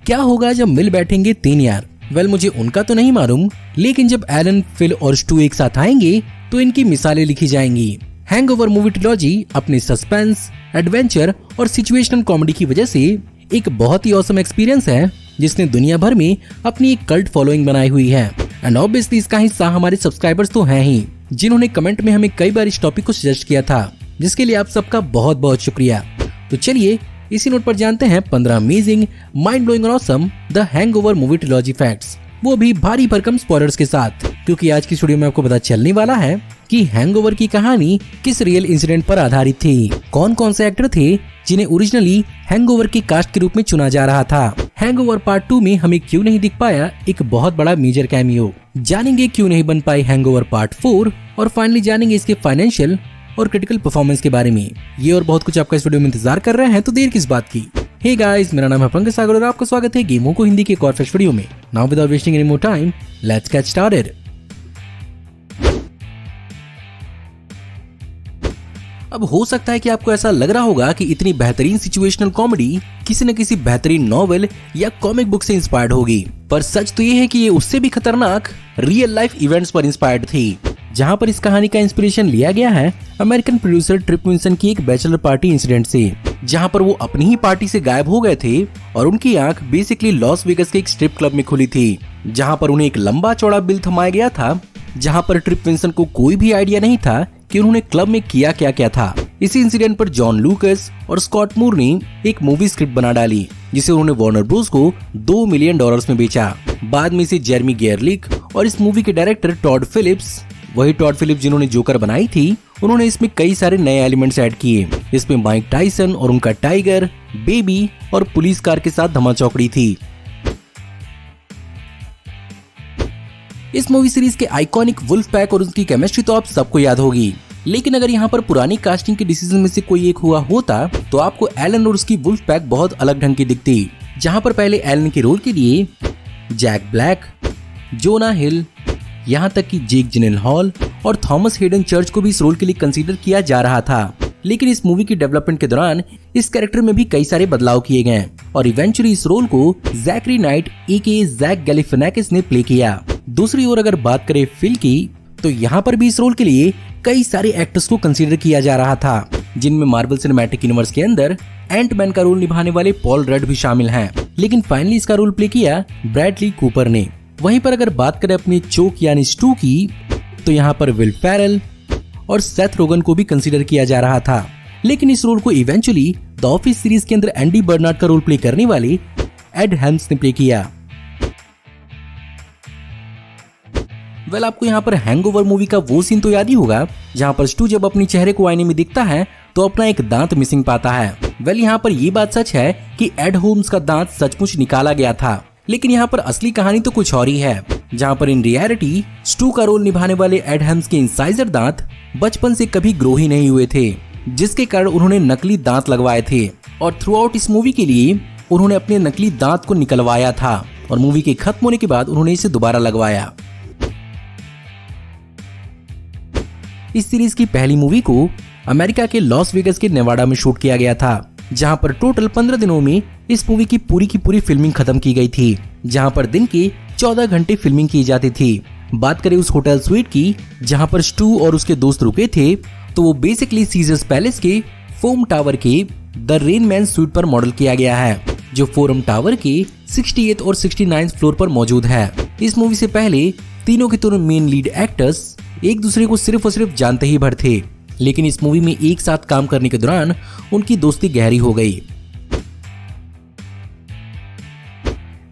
क्या होगा जब मिल बैठेंगे तीन यार? वेल मुझे उनका तो नहीं मालूम, लेकिन जब एलन, फिल और स्टू एक साथ आएंगे तो इनकी मिसालें लिखी जाएंगी। हैंगओवर मूवी ट्रिलॉजी अपने सस्पेंस, एडवेंचर और सिचुएशनल कॉमेडी की वजह से एक बहुत ही ऑसम एक्सपीरियंस है, जिसने दुनिया भर में अपनी एक कल्ट फॉलोइंग बनाई हुई है। एंड ऑब्वियसली इसका हिस्सा हमारे सब्सक्राइबर्स तो हैं ही, जिन्होंने कमेंट में हमें कई बार इस टॉपिक को सजेस्ट किया था, जिसके लिए आप सबका बहुत बहुत शुक्रिया। तो चलिए इसी नोट पर जानते हैं 15 अमेजिंग, माइंड ब्लोइंग और awesome the hangover movie trilogy facts, वो भी भारी भरकम स्पॉयलर्स के साथ, क्योंकि आज की वीडियो में आपको पता चलने वाला है कि हैंगओवर की कहानी किस रियल इंसिडेंट पर आधारित थी, कौन कौन से एक्टर थे जिन्हें ओरिजिनली हैंगओवर की कास्ट के रूप में चुना जा रहा था, हैंगओवर पार्ट 2 में हमें क्यों नहीं दिख पाया एक बहुत बड़ा मेजर कैमियो, जानेंगे क्यों नहीं बन पाई हैंगओवर पार्ट 4 और फाइनली जानेंगे इसके फाइनेंशियल और क्रिटिकल परफॉर्मेंस के बारे में। ये और बहुत कुछ आपका इस वीडियो में इंतजार कर रहे हैं, तो देर किस बात की। हे गाइस, मेरा नाम है पंकज सागर और आपका स्वागत है गेमों को हिंदी के एक और फ्रेश वीडियो में। Now without wasting any more time, let's get started. अब हो सकता है कि आपको ऐसा लग रहा होगा कि इतनी बेहतरीन सिचुएशनल कॉमेडी किसी न किसी बेहतरीन नॉवेल या कॉमिक बुक से इंस्पायर्ड होगी, पर सच तो ये है कि ये उससे भी खतरनाक रियल लाइफ इवेंट्स पर इंस्पायर्ड थी, जहां पर इस कहानी का इंस्पिरेशन लिया गया है अमेरिकन प्रोड्यूसर ट्रिप विंसन की एक बैचलर पार्टी इंसिडेंट से, जहां पर वो अपनी ही पार्टी से गायब हो गए थे और उनकी आंख बेसिकली लॉस वेगस के एक स्ट्रिप क्लब में खुली थी, जहां पर उन्हें एक लंबा चौड़ा बिल थमाया गया था, जहां पर ट्रिप विंसन को कोई भी आइडिया नहीं था कि उन्होंने क्लब में किया क्या क्या था। इसी इंसिडेंट पर जॉन लूकस और स्कॉट मूर ने एक मूवी स्क्रिप्ट बना डाली, जिसे उन्होंने वार्नर ब्रोस को $2 मिलियन में बेचा। बाद में इसे जेरेमी गेरलिक और इस मूवी के डायरेक्टर टॉड फिलिप्स, वही टॉड फिलिप्स जिन्होंने जोकर बनाई थी, उन्होंने इसमें कई सारे नए एलिमेंट्स ऐड किए। इसमें माइक टाइसन और उनका टाइगर, बेबी और पुलिस कार के साथ धमाचौकड़ी थी। इस मूवी सीरीज के आइकॉनिक वुल्फ पैक और उनकी केमिस्ट्री तो आप सबको याद होगी, लेकिन अगर यहाँ पर पुरानी कास्टिंग के डिसीजन में से कोई एक हुआ होता तो आपको एलन और उसकी वुल्फ पैक बहुत अलग ढंग की दिखती, जहाँ पर पहले एलन के रोल के लिए जैक ब्लैक, जोना हिल, यहाँ तक कि जेक जिलेनहॉल और थॉमस हेडन चर्च को भी इस रोल के लिए कंसीडर किया जा रहा था। लेकिन इस मूवी की डेवलपमेंट के दौरान इस कैरेक्टर में भी कई सारे बदलाव किए गए और इवेंचुअली इस रोल को जैकरी नाइट एके जैक गैलिफिनाकिस ने प्ले किया। दूसरी ओर अगर बात करें फिल की, तो यहाँ पर भी इस रोल के लिए कई सारे एक्टर्स को कंसीडर किया जा रहा था, जिनमें मार्वल सिनेमैटिक यूनिवर्स के अंदर एंटमैन का रोल निभाने वाले पॉल रड भी शामिल हैं, लेकिन फाइनली इसका रोल प्ले किया ब्रैडली कूपर ने। वहीं पर अगर बात करें अपनी चोक यानी स्टू की, तो यहाँ पर विल फेरल और सेथ रोगन को भी कंसीडर किया जा रहा था, लेकिन इस रोल को इवेंचुअली द ऑफिस सीरीज के अंदर एंडी बर्नार्ड का रोल प्ले करने वाले एड हेल्म्स ने प्ले किया। वेल आपको यहाँ पर हैंगओवर मूवी का वो सीन तो याद ही होगा, जहाँ पर स्टू जब अपने चेहरे को आईने में दिखता है तो अपना एक दांत मिसिंग पाता है। वेल यहाँ पर ये बात सच है कि एड होम्स का दांत सचमुच निकाला गया था, लेकिन यहाँ पर असली कहानी तो कुछ और ही है, जहाँ पर इन रियलिटी स्टू का रोल निभाने वाले एड हेल्म्स के इंसाइजर दांत बचपन से कभी ग्रो ही नहीं हुए थे, जिसके कारण उन्होंने नकली दांत लगवाए थे और थ्रू आउट इस मूवी के लिए उन्होंने अपने नकली दांत को निकलवाया था और मूवी के खत्म होने के बाद उन्होंने इसे दोबारा लगवाया। इस सीरीज की पहली मूवी को अमेरिका के लॉस वेगस के नेवाडा में शूट किया गया था, जहां पर टोटल 15 दिनों में इस मूवी की पूरी फिल्मिंग खत्म की गई थी, जहां पर दिन के 14 घंटे फिल्मिंग की जाती थी। बात करें उस होटल स्वीट की जहां पर स्टू और उसके दोस्त रुके थे, तो वो बेसिकली सीजर्स पैलेस के फोम टावर के द रेन मैन स्वीट पर मॉडल किया गया है, जो फोरम टावर के 68th और 69th फ्लोर पर मौजूद है। इस मूवी से पहले तीनों के तीनों मेन लीड एक्टर्स एक दूसरे को सिर्फ और सिर्फ जानते ही भर थे, लेकिन इस मूवी में एक साथ काम करने के दौरान उनकी दोस्ती गहरी हो गई।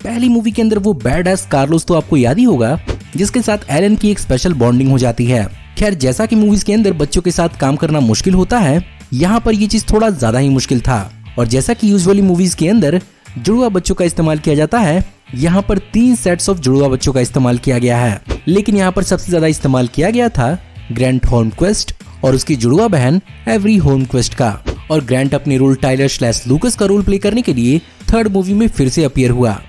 पहली मूवी के अंदर वो बैड एस कार्लोस तो आपको याद ही होगा, जिसके साथ एलन की एक स्पेशल बॉन्डिंग हो जाती है। खैर जैसा कि मूवीज के अंदर बच्चों के साथ काम करना मुश्किल होता है, यहाँ पर ये चीज थोड़ा ज्यादा ही मुश्किल था, और जैसा कि यूजुअली मूवीज के अंदर जुड़वा बच्चों का इस्तेमाल किया जाता है, यहाँ पर 3 सेट्स ऑफ जुड़वा बच्चों का इस्तेमाल किया गया है, लेकिन यहाँ पर सबसे ज्यादा इस्तेमाल किया गया था ग्रैंट होर्नक्विस्ट और उसकी जुड़वा बहन एवरी होर्नक्विस्ट का, और ग्रैंट अपने रोल टाइलर / लूकस का रोल प्ले करने के लिए थर्ड मूवी में फिर से अपीयर हुआ।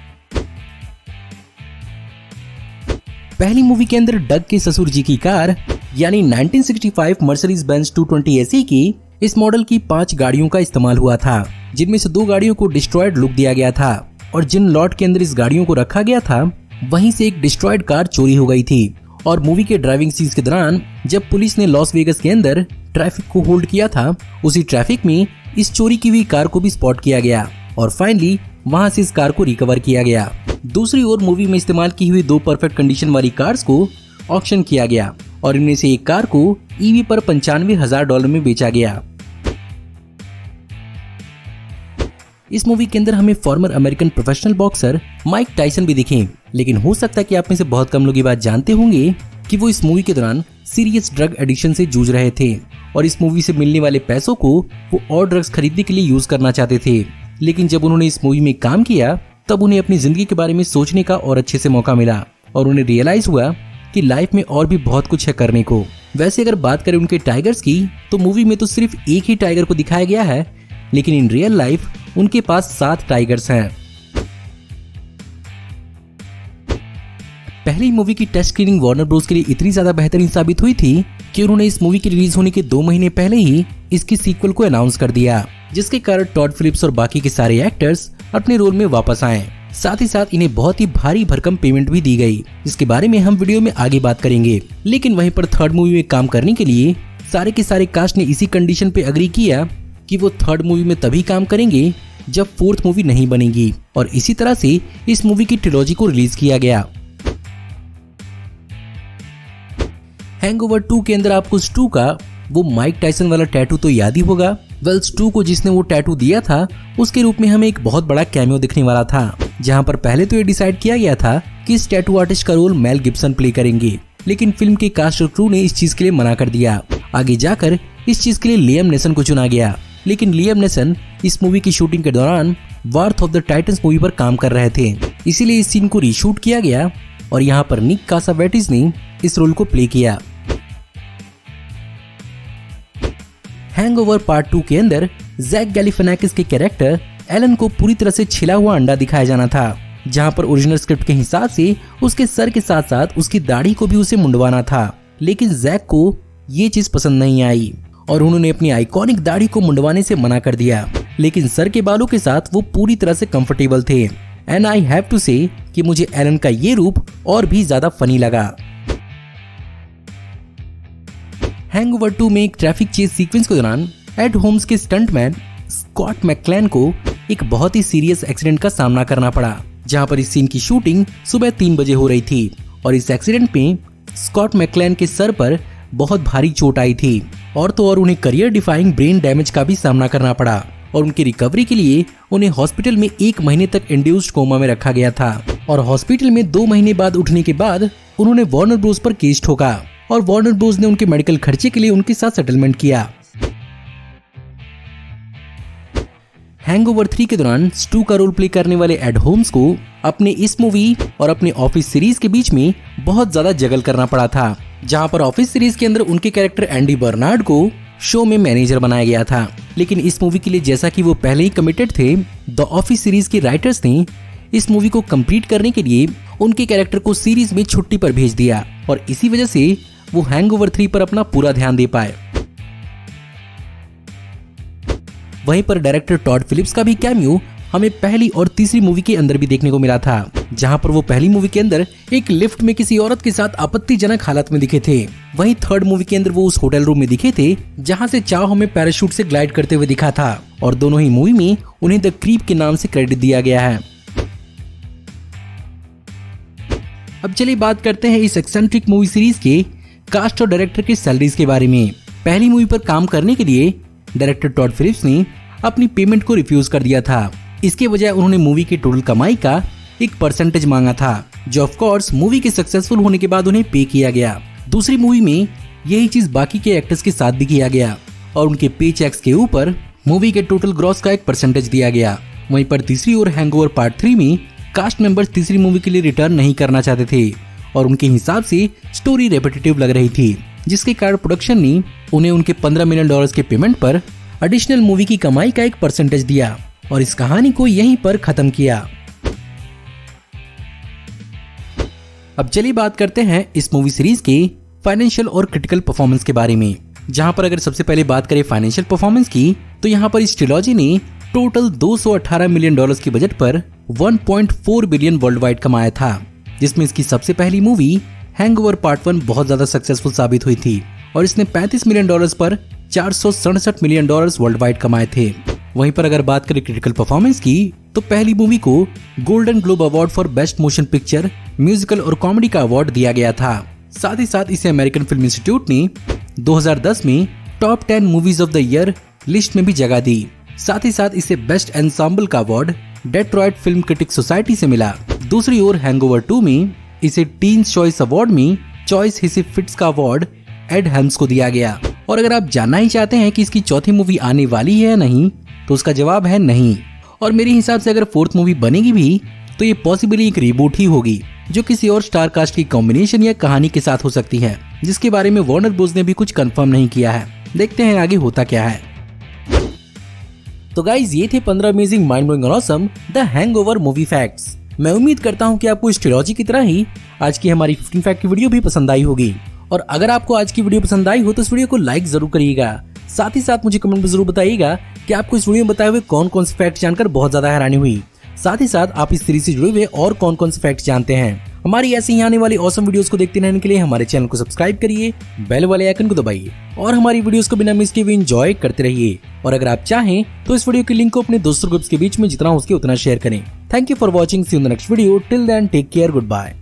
पहली मूवी के अंदर डग के ससुर जी की कार यानी 1965 मर्सिडीज बेंज 220 एसी की इस मॉडल की 5 गाड़ियों का इस्तेमाल हुआ था, जिनमें से 2 गाड़ियों को डिस्ट्रॉयड लुक दिया गया था और जिन लॉट के अंदर इस गाड़ियों को रखा गया था वहीं से एक डिस्ट्रॉयड कार चोरी हो गई थी। और मूवी के ड्राइविंग सीन्स के दौरान जब पुलिस ने लॉस वेगस के अंदर ट्रैफिक को होल्ड किया था, उसी ट्रैफिक में इस चोरी की हुई कार को भी स्पॉट किया गया और फाइनली वहां से इस कार को रिकवर किया गया। दूसरी ओर मूवी में इस्तेमाल की हुई 2 परफेक्ट कंडीशन वाली कार्स को ऑक्शन किया गया और इनमें से एक कार को ईवी पर $95,000 में बेचा गया। इस मूवी के अंदर हमें farmer American professional boxer Mike Tyson भी दिखे, लेकिन हो सकता है कि आप में से बहुत कम लोग ये बात जानते होंगे कि वो इस मूवी के दौरान सीरियस ड्रग एडिक्शन से जूझ रहे थे और इस मूवी से मिलने वाले पैसों को वो और ड्रग्स खरीदने के लिए यूज करना चाहते थे। लेकिन जब उन्होंने इस मूवी में काम किया तब उन्हें अपनी जिंदगी के बारे में सोचने का और अच्छे से मौका मिला और उन्हें रियलाइज हुआ कि लाइफ में और भी बहुत कुछ है करने को। वैसे अगर बात करें उनके टाइगर्स की तो मूवी में तो सिर्फ एक ही टाइगर को दिखाया गया है, लेकिन इन रियल लाइफ उनके पास 7 टाइगर्स हैं। पहली मूवी की टेस्ट स्क्रीनिंग वार्नर ब्रोस के लिए इतनी ज्यादा बेहतरीन साबित हुई थी कि उन्होंने इस मूवी के रिलीज होने के 2 महीने पहले ही इसकी सीक्वल को अनाउंस कर दिया, जिसके कारण टॉड फिलिप्स और बाकी के सारे एक्टर्स अपने रोल में वापस आए। साथ ही साथ इन्हें बहुत ही भारी भरकम पेमेंट भी दी गई, जिसके बारे में हम वीडियो में आगे बात करेंगे। लेकिन वहीं पर थर्ड मूवी में काम करने के लिए सारे के सारे कास्ट ने इसी कंडीशन पे अग्री किया कि वो थर्ड मूवी में तभी काम करेंगे जब फोर्थ मूवी नहीं बनेगी, और इसी तरह से इस मूवी की ट्रिलॉजी को रिलीज किया गया। हैंगओवर 2 के अंदर आपको स्टू का वो माइक टायसन वाला टैटू तो याद ही होगा। वेल, स्टू को जिसने वो टैटू दिया था उसके रूप में हमें एक बहुत बड़ा कैमियो दिखने वाला था, जहां पर पहले तो ये डिसाइड किया गया था कि इस टैटू आर्टिस्ट का रोल मेल गिब्सन प्ले करेंगे, लेकिन फिल्म के कास्ट और क्रू ने इस चीज के लिए मना कर दिया। आगे जाकर इस चीज के लिए लियम नेसन को चुना गया, लेकिन लियम नेसन इस मूवी की शूटिंग के दौरान वार्थ ऑफ द टाइटन्स मूवी पर काम कर रहे थे, इसीलिए इस सीन को रीशूट किया गया और यहाँ पर निक कासावेटिस ने इस रोल को प्ले किया। हैंगओवर पार्ट 2 के अंदर जैक गैलिफिनाकिस के कैरेक्टर एलन को पूरी तरह से छिला हुआ अंडा दिखाया जाना था, जहां पर ओरिजिनल स्क्रिप्ट के हिसाब से उसके सर के साथ साथ उसकी दाढ़ी को भी उसे मुंडवाना था, लेकिन जैक को ये चीज पसंद नहीं आई और उन्होंने अपनी आइकॉनिक दाढ़ी को मुंडवाने से मना कर दिया, लेकिन सर के बालों के साथ वो पूरी तरह से कंफर्टेबल थे। एंड आई हैव टू से कि मुझे एलन का ये रूप और भी ज्यादा फनी लगा। हैंगओवर 2 में एक ट्रैफिक चेज सीक्वेंस के दौरान एड होम्स के स्टंटमैन स्कॉट मैक्लेन को एक बहुत ही सीरियस एक्सीडेंट का सामना करना पड़ा, जहां पर इस सीन की शूटिंग सुबह 3 बजे हो रही थी और इस एक्सीडेंट में स्कॉट मैक्लेन के सर पर बहुत भारी चोट आई थी और तो और उन्हें करियर डिफाइंग ब्रेन डैमेज का भी सामना करना पड़ा और उनकी रिकवरी के लिए उन्हें हॉस्पिटल में 1 महीने तक इंड्यूस्ड कोमा में रखा गया था और हॉस्पिटल में 2 महीने बाद उठने के बाद उन्होंने वार्नर ब्रोस पर केस ठोका और वार्नर ब्रोस ने उनके मेडिकल खर्चे के लिए उनके साथ सेटलमेंट किया। हैंगओवर 3 के दौरान स्टू का रोल प्ले करने वाले एड होम्स को अपने इस मूवी और अपने ऑफिस सीरीज के बीच में बहुत ज्यादा जगल करना पड़ा था, जहां पर ऑफिस सीरीज के अंदर उनके कैरेक्टर एंडी बर्नार्ड को शो में मैनेजर बनाया गया था, लेकिन इस मूवी के लिए जैसा कि वो पहले ही कमिटेड थे, द ऑफिस सीरीज के राइटर्स ने इस मूवी को कंप्लीट करने के लिए उनके कैरेक्टर को सीरीज में छुट्टी पर भेज दिया और इसी वजह से वो हैंगओवर 3 पर अपना पूरा ध्यान दे पाए। वहीं पर डायरेक्टर टॉड फिलिप्स का भी कैमियो हमें पहली और तीसरी मूवी के अंदर भी देखने को मिला था, जहां पर वो पहली मूवी के अंदर एक लिफ्ट में किसी औरत के साथ आपत्तिजनक हालत में दिखे थे, वहीं थर्ड मूवी के अंदर वो उस होटल रूम में दिखे थे जहां से चाओ हमें पैराशूट से ग्लाइड करते हुए दिखा था और दोनों ही मूवी में उन्हें द क्रीप के नाम से क्रेडिट दिया गया है। अब चलिए बात करते हैं इस एक्सेंट्रिक मूवी सीरीज के कास्ट और डायरेक्टर के सैलरीज के बारे में। पहली मूवी पर काम करने के लिए डायरेक्टर टॉड फिलिप्स ने अपनी पेमेंट को रिफ्यूज कर दिया था। इसके बजाय उन्होंने मूवी की टोटल कमाई का एक परसेंटेज मांगा था, जो ऑफ कोर्स मूवी के सक्सेसफुल होने के बाद उन्हें पे किया गया। दूसरी मूवी में यही चीज बाकी के एक्टर्स के साथ भी किया गया और उनके पे चेक्स के ऊपर मूवी के टोटल ग्रॉस का एक परसेंटेज दिया गया। वहीं पर तीसरी ओर हैंगओवर पार्ट 3 में कास्ट मेंबर्स तीसरी मूवी के लिए रिटर्न नहीं करना चाहते थे और उनके हिसाब से स्टोरी रेपिटेटिव लग रही थी, जिसके कारण प्रोडक्शन ने उन्हें उनके $15 मिलियन के पेमेंट पर एडिशनल मूवी की कमाई का एक परसेंटेज दिया और इस कहानी को यहीं पर खत्म किया। अब चलिए बात करते हैं इस मूवी सीरीज के फाइनेंशियल और क्रिटिकल परफॉर्मेंस के बारे में, जहां पर अगर सबसे पहले बात करें फाइनेंशियल परफॉर्मेंस की तो यहाँ पर इस ट्रिलॉजी ने टोटल $218 मिलियन के बजट पर 1.4 बिलियन वर्ल्ड वाइड कमाया था, जिसमें इसकी सबसे पहली मूवी हैंगओवर पार्ट 1 बहुत ज्यादा सक्सेसफुल साबित हुई थी और इसने $35 मिलियन पर 467 मिलियन वर्ल्ड वाइड कमाए थे। वहीं पर अगर बात करें क्रिटिकल परफॉर्मेंस की, तो पहली मूवी को golden globe award for best motion picture, musical और कॉमेडी का अवार्ड दिया गया था। साथ ही साथ इसे अमेरिकन फिल्म इंस्टीट्यूट ने 2010 में top 10 movies of the year list में भी जगह दी। साथ ही साथ इसे बेस्ट एंसेम्बल का award Detroit film critic society से मिला। दूसरी ओर हैंगओवर 2 में इसे टीन्स चॉइस अवार्ड में चॉइस हिसी फिट्स का अवार्ड एड हेल्म्स को दिया गया। और अगर आप जानना ही चाहते हैं कि इसकी चौथी मूवी आने वाली है या नहीं, तो उसका जवाब है नहीं। और मेरे हिसाब से अगर फोर्थ मूवी बनेगी भी तो ये पॉसिबली एक रीबूट ही होगी, जो किसी और स्टार कास्ट की कॉम्बिनेशन या कहानी के साथ हो सकती है, जिसके बारे में वार्नर ब्रोस ने भी कुछ कंफर्म नहीं किया है। देखते हैं आगे होता क्या है। तो गाइज, ये थे 15 अमेजिंग माइंड ब्लोइंग और awesome the hangover movie facts. मैं उम्मीद करता हूँ कि आपको इस ट्रिलॉजी की तरह ही आज की हमारी 15 फैक्ट की वीडियो भी पसंद आई होगी। और अगर आपको आज की वीडियो पसंद आई हो तो इस वीडियो को लाइक जरूर करिएगा। साथ ही साथ मुझे कमेंट में जरूर बताइएगा कि आपको इस वीडियो में बताए हुए कौन कौन से फैक्ट जानकर बहुत ज्यादा हैरानी हुई। साथ ही साथ आप इस सीरीज से जुड़े हुए और कौन कौन से फैक्ट जानते हैं। हमारी ऐसे ही आने वाली ऑसम वीडियोस को देखते रहने के लिए हमारे चैनल को सब्सक्राइब करिए, बेल वाले आइकन को दबाइए और हमारी वीडियोस को बिना मिस किए एंजॉय करते रहिए। और अगर आप चाहें तो इस वीडियो के लिंक को अपने दोस्तों ग्रुप्स के बीच में जितना हो सके उतना शेयर करें। Thank you for watching, see you in the next video. Till then take care, good bye.